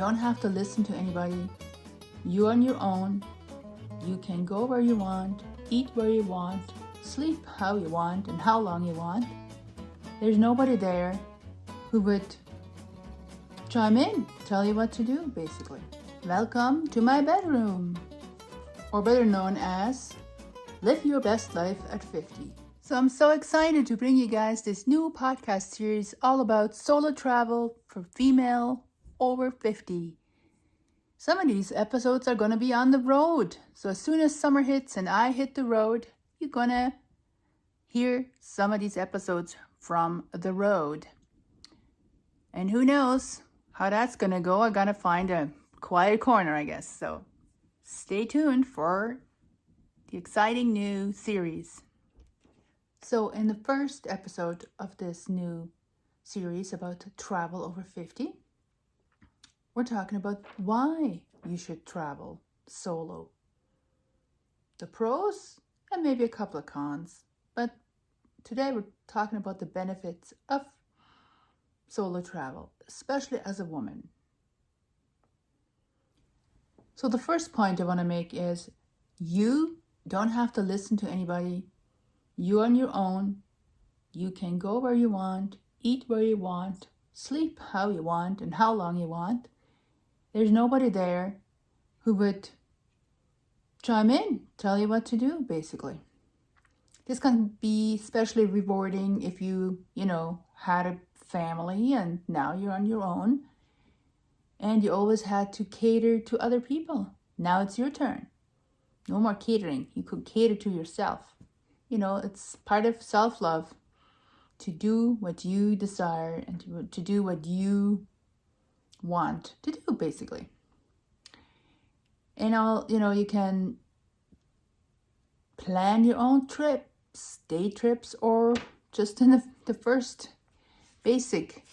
don't have to listen to anybody. You're on your own. You can go where you want, eat where you want, sleep how you want and how long you want. There's nobody there who would chime in, tell you what to do, basically. Welcome to my bedroom, or better known as Live Your Best Life at 50. So I'm so excited to bring you guys this new podcast series all about solo travel for female over 50. Some of these episodes are going to be on the road. So as soon as summer hits and I hit the road, you're going to hear some of these episodes from the road. And who knows how that's going to go. I got to find a quiet corner, I guess. So stay tuned for the exciting new series. So in the first episode of this new series about travel over 50, we're talking about why you should travel solo. The pros and maybe a couple of cons. But today we're talking about the benefits of solo travel, especially as a woman. So the first point I want to make is you don't have to listen to anybody. You're on your own. You can go where you want, eat where you want, sleep how you want and how long you want. There's nobody there who would chime in, tell you what to do, basically. This can be especially rewarding if you had a family and now you're on your own and you always had to cater to other people. Now it's your turn. No more catering. You could cater to yourself. It's part of self-love to do what you desire and to do what you want to do, basically. And you can plan your own trips, day trips, or just in the first basic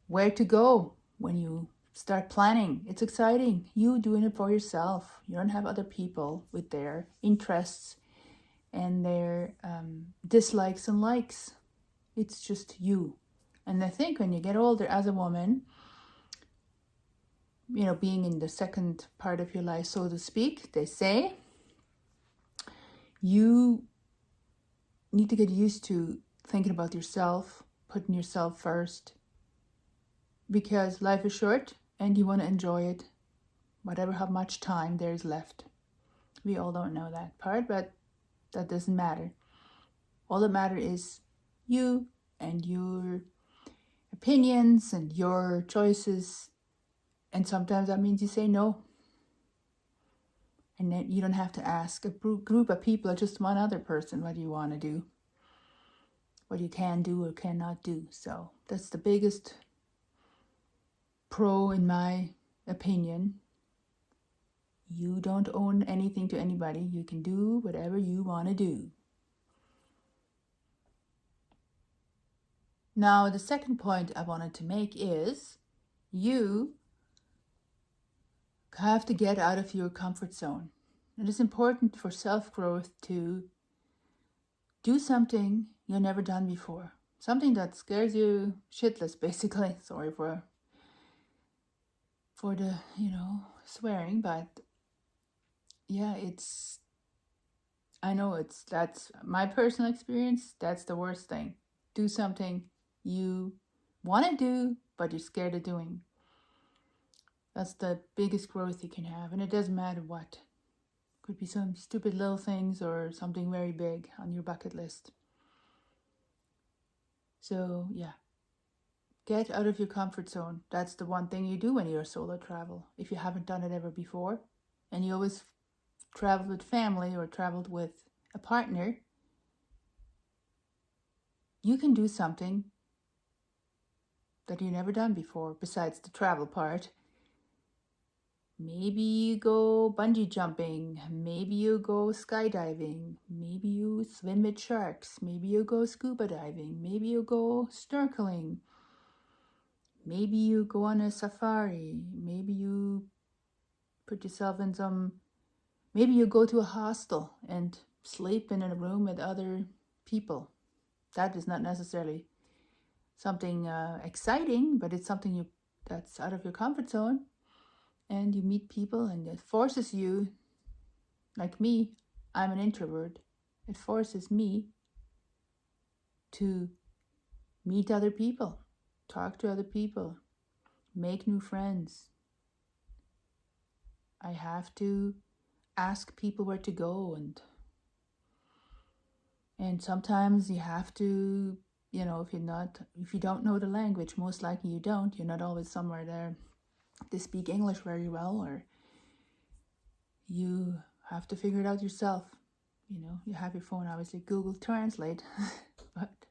where to go when you start planning. It's exciting. You doing it for yourself. You don't have other people with their interests and their dislikes and likes. It's just you. And I think when you get older as a woman, being in the second part of your life, so to speak, they say, you need to get used to thinking about yourself, putting yourself first, because life is short and you want to enjoy it, whatever how much time there is left. We all don't know that part, but that doesn't matter. All that matters is you and your opinions and your choices. And sometimes that means you say no. And then you don't have to ask a group of people or just one other person what you want to do, what you can do or cannot do. So that's the biggest pro in my opinion. You don't own anything to anybody. You can do whatever you want to do. Now, the second point I wanted to make is you have to get out of your comfort zone. It is important for self-growth to do something you've never done before. Something that scares you shitless, basically. Sorry for the, swearing, but yeah, that's my personal experience. That's the worst thing. Do something you want to do, but you're scared of doing. That's the biggest growth you can have. And it doesn't matter what. Could be some stupid little things or something very big on your bucket list. So yeah, get out of your comfort zone. That's the one thing you do when you're solo travel. If you haven't done it ever before and you always traveled with family or traveled with a partner, you can do something that you've never done before besides the travel part. Maybe you go bungee jumping, maybe you go skydiving, maybe you swim with sharks, maybe you go scuba diving, maybe you go snorkeling, maybe you go on a safari, maybe you put yourself in maybe you go to a hostel and sleep in a room with other people. That is not necessarily something exciting, but it's something that's out of your comfort zone. and you meet people, and it forces you, like me, I'm an introvert. It forces me to meet other people, talk to other people, make new friends. I have to ask people where to go, and sometimes you have to, if you don't know the language, most likely you're not always somewhere there to speak English very well, or you have to figure it out yourself. You have your phone, obviously, Google Translate, but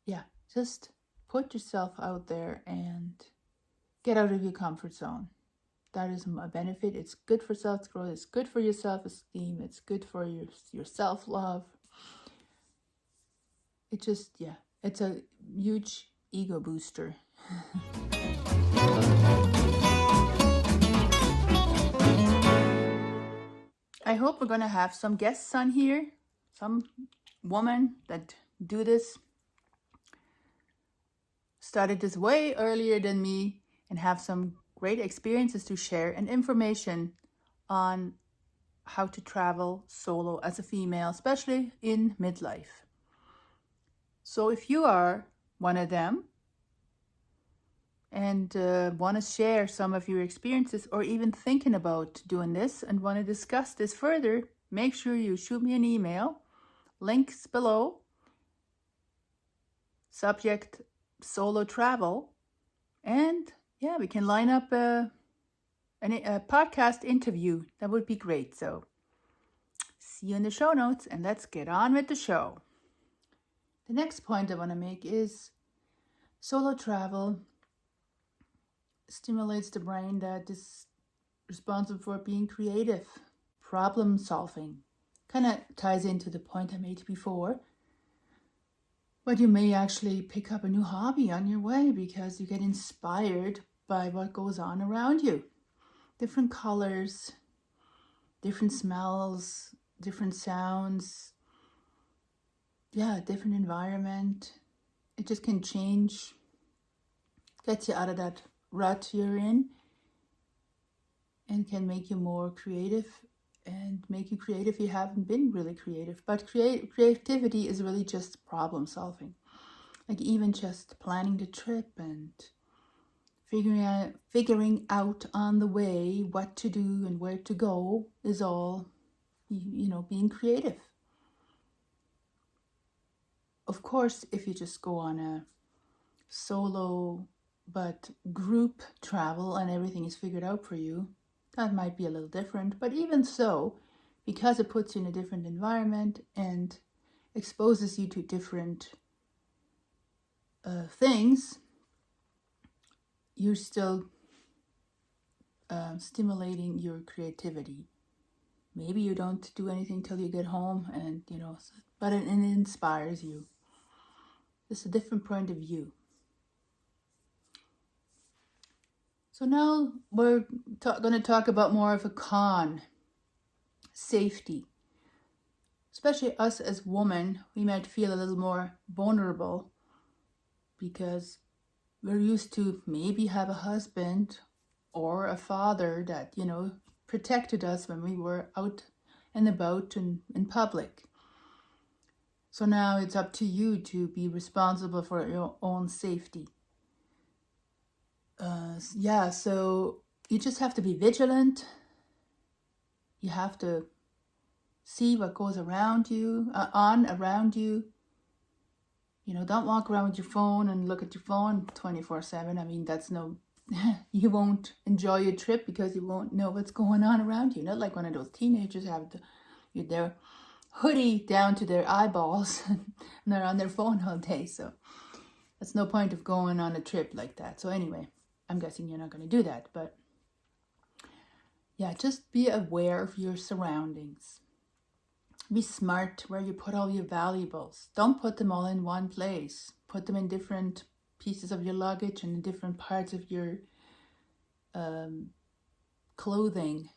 yeah, just put yourself out there and get out of your comfort zone. That is a benefit. It's good for self-growth. It's good for your self-esteem. It's good for your self-love. It just, it's a huge ego booster. I hope we're going to have some guests on here, some woman that do this, started this way earlier than me, and have some great experiences to share and information on how to travel solo as a female, especially in midlife. So if you are one of them and want to share some of your experiences, or even thinking about doing this and want to discuss this further, make sure you shoot me an email. Links below. Subject: solo travel. And yeah, we can line up a podcast interview. That would be great. So see you in the show notes, and let's get on with the show. The next point I want to make is solo travel stimulates the brain that is responsible for being creative, problem solving. Kind of ties into the point I made before. But you may actually pick up a new hobby on your way because you get inspired by what goes on around you. Different colors, different smells, different sounds. Yeah, different environment. It just can change, gets you out of that rut you're in, and can make you more creative, and make you creative if you haven't been really creative. But creativity is really just problem solving. Like even just planning the trip and figuring out on the way what to do and where to go is all, being creative. Of course, if you just go on a solo but group travel and everything is figured out for you, that might be a little different. But even so, because it puts you in a different environment and exposes you to different things, you're still stimulating your creativity. Maybe you don't do anything till you get home, and but it inspires you. It's a different point of view. So now we're going to talk about more of a con: safety. Especially us as women, we might feel a little more vulnerable because we're used to maybe have a husband or a father that, protected us when we were out and about and in public. So now it's up to you to be responsible for your own safety. So you just have to be vigilant. You have to see what goes around you, around you. Don't walk around with your phone and look at your phone 24/7. I mean, that's you won't enjoy your trip because you won't know what's going on around you. Not like one of those teenagers have their hoodie down to their eyeballs and they're on their phone all day. So that's no point of going on a trip like that. So anyway, I'm guessing you're not going to do that. But yeah, just be aware of your surroundings. Be smart where you put all your valuables. Don't put them all in one place. Put them in different pieces of your luggage and in different parts of your clothing.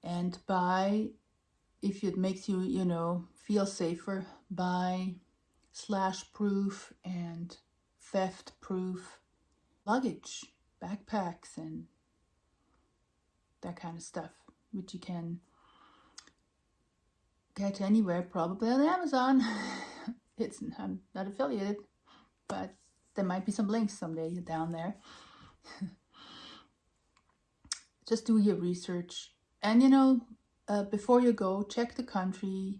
And if it makes you, feel safer, buy slash-proof and theft-proof luggage. backpacks and that kind of stuff, which you can get anywhere, probably on Amazon. I'm not affiliated, but there might be some links someday down there. Just do your research. And before you go, check the country,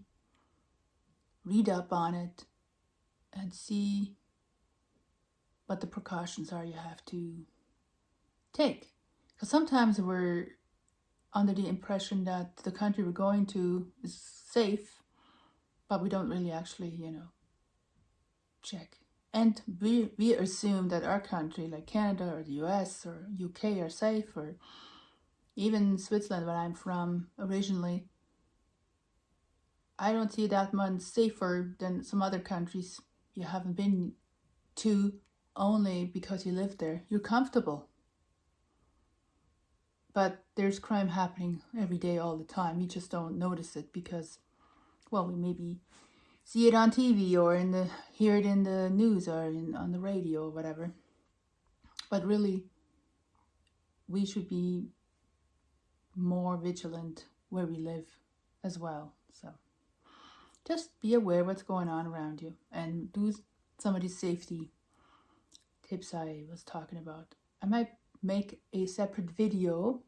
read up on it, and see what the precautions are you have to take. Because sometimes we're under the impression that the country we're going to is safe, but we don't really actually, check. And we assume that our country, like Canada or the US or UK, are safe, or even Switzerland, where I'm from originally. I don't see that much safer than some other countries you haven't been to only because you live there. You're comfortable. But there's crime happening every day, all the time. We just don't notice it because, well, we maybe see it on TV or hear it in the news or on the radio or whatever. But really, we should be more vigilant where we live as well. So just be aware what's going on around you and do some of these safety tips I was talking about. I might make a separate video,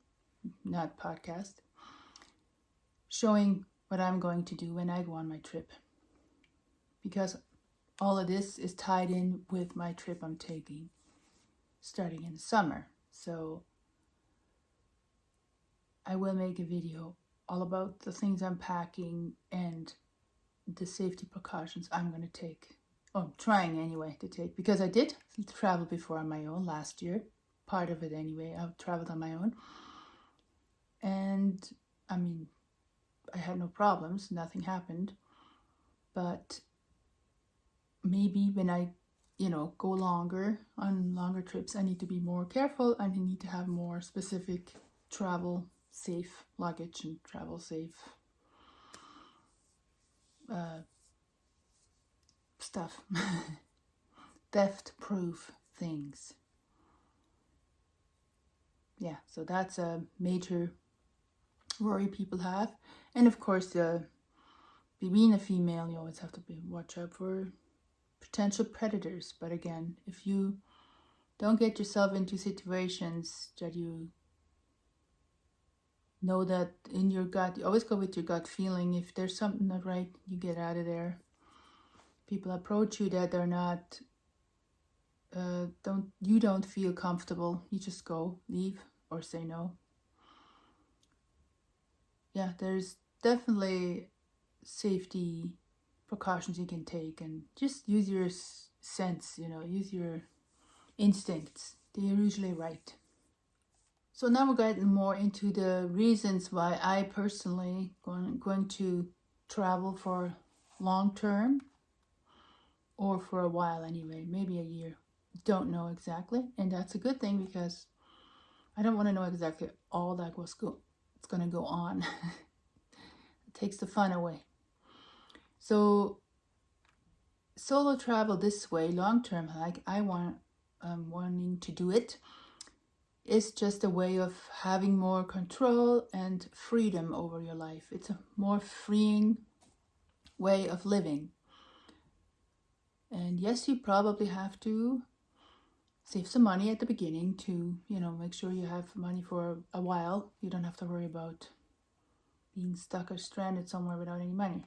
not podcast, showing what I'm going to do when I go on my trip, because all of this is tied in with my trip I'm taking starting in the summer. So I will make a video all about the things I'm packing and the safety precautions I'm going to take, or trying anyway to take, because I did travel before on my own last year, part of it anyway. I've traveled on my own, and I mean, I had no problems, nothing happened. But maybe when I go on longer trips, I need to be more careful, and I need to have more specific travel safe luggage and travel safe stuff. Theft proof things. Yeah, so that's a major worry people have. And of course, being a female, you always have to watch out for potential predators. But again, if you don't get yourself into situations that you know that in your gut, you always go with your gut feeling. If there's something not right, you get out of there. People approach you that they're not, don't feel comfortable, you just go, leave, or say no. Yeah, there's definitely safety precautions you can take, and just use your sense, use your instincts. They're usually right. So now we're getting more into the reasons why I personally going to travel for long term, or for a while anyway, maybe a year. Don't know exactly, and that's a good thing, because I don't want to know exactly all that it's going to go on. It takes the fun away. So solo travel this way, long term, like I wanting to do it, is just a way of having more control and freedom over your life. It's a more freeing way of living. And yes, you probably have to save some money at the beginning to, make sure you have money for a while. You don't have to worry about being stuck or stranded somewhere without any money.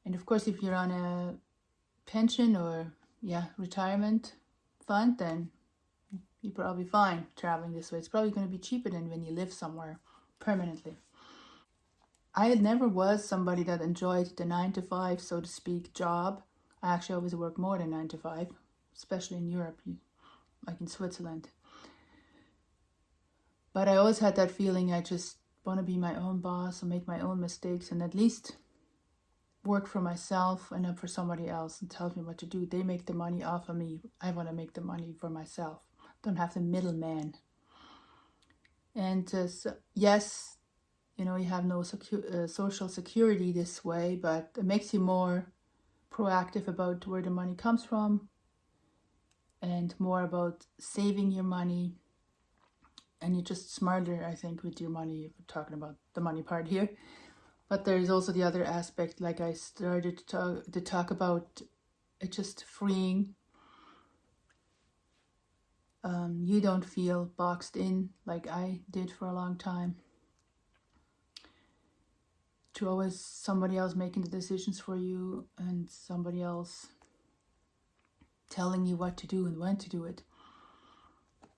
And of course, if you're on a pension or retirement fund, then you're probably fine traveling this way. It's probably going to be cheaper than when you live somewhere permanently. I never was somebody that enjoyed the 9-to-5, so to speak, job. I actually always work more than 9 to 5, especially in Europe, like in Switzerland. But I always had that feeling I just want to be my own boss and make my own mistakes, and at least work for myself and not for somebody else and tell me what to do. They make the money off of me. I want to make the money for myself. Don't have the middleman. And yes, you have no social security this way, but it makes you more proactive about where the money comes from, and more about saving your money, and you're just smarter, I think, with your money. We're talking about the money part here, but there's also the other aspect, like I started to talk about, it just freeing. You don't feel boxed in like I did for a long time, to always somebody else making the decisions for you and somebody else telling you what to do and when to do it.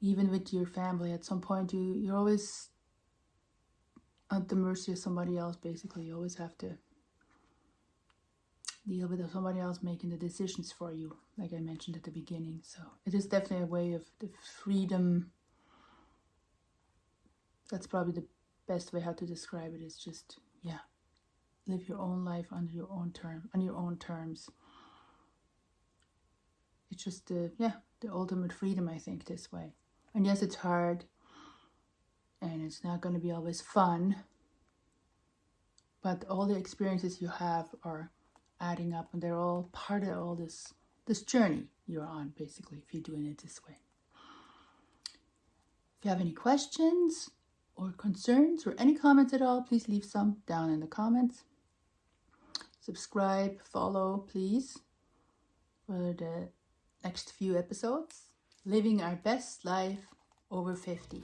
Even with your family, at some point you're always at the mercy of somebody else. Basically, you always have to deal with somebody else making the decisions for you, like I mentioned at the beginning. So it is definitely a way of the freedom. That's probably the best way how to describe it. Is just, yeah, live your own life under your own on your own terms. It's just the ultimate freedom, I think, this way. And yes, it's hard, and it's not going to be always fun, but all the experiences you have are adding up, and they're all part of all this journey you're on, basically, if you're doing it this way. If you have any questions or concerns or any comments at all, please leave some down in the comments. Subscribe, follow, please, for the next few episodes. Living our best life over 50.